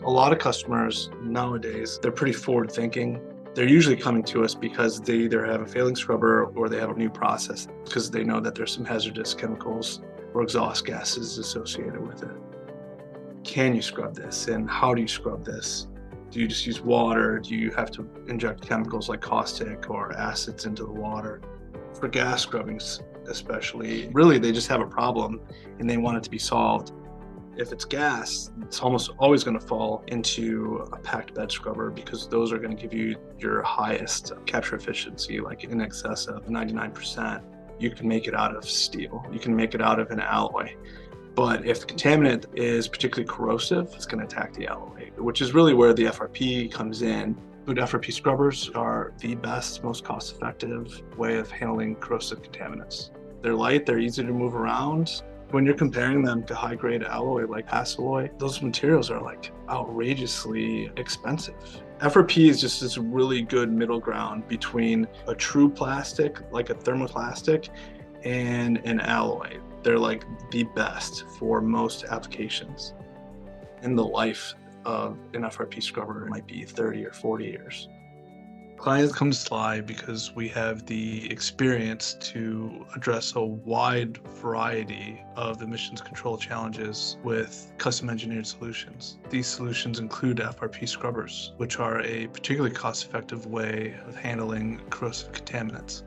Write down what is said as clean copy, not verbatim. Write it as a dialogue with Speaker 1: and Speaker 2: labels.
Speaker 1: A lot of customers nowadays, they're pretty forward thinking. They're usually coming to us because they either have a failing scrubber or they have a new process because they know that there's some hazardous chemicals or exhaust gases associated with it. Can you scrub this? And how do you scrub this? Do you just use water? Do you have to inject chemicals like caustic or acids into the water? For gas scrubbings especially, really they just have a problem and they want it to be solved. If it's gas, it's almost always going to fall into a packed bed scrubber because those are going to give you your highest capture efficiency, like in excess of 99%. You can make it out of steel. You can make it out of an alloy. But if the contaminant is particularly corrosive, it's going to attack the alloy, which is really where the FRP comes in. Food FRP scrubbers are the best, most cost-effective way of handling corrosive contaminants. They're light, they're easy to move around. When you're comparing them to high-grade alloy like alloy, those materials are like outrageously expensive. FRP is just this really good middle ground between a true plastic, like a thermoplastic, and an alloy. They're like the best for most applications. And the life of an FRP scrubber might be 30 or 40 years. Clients come to Sly because we have the experience to address a wide variety of emissions control challenges with custom engineered solutions. These solutions include FRP scrubbers, which are a particularly cost-effective way of handling corrosive contaminants.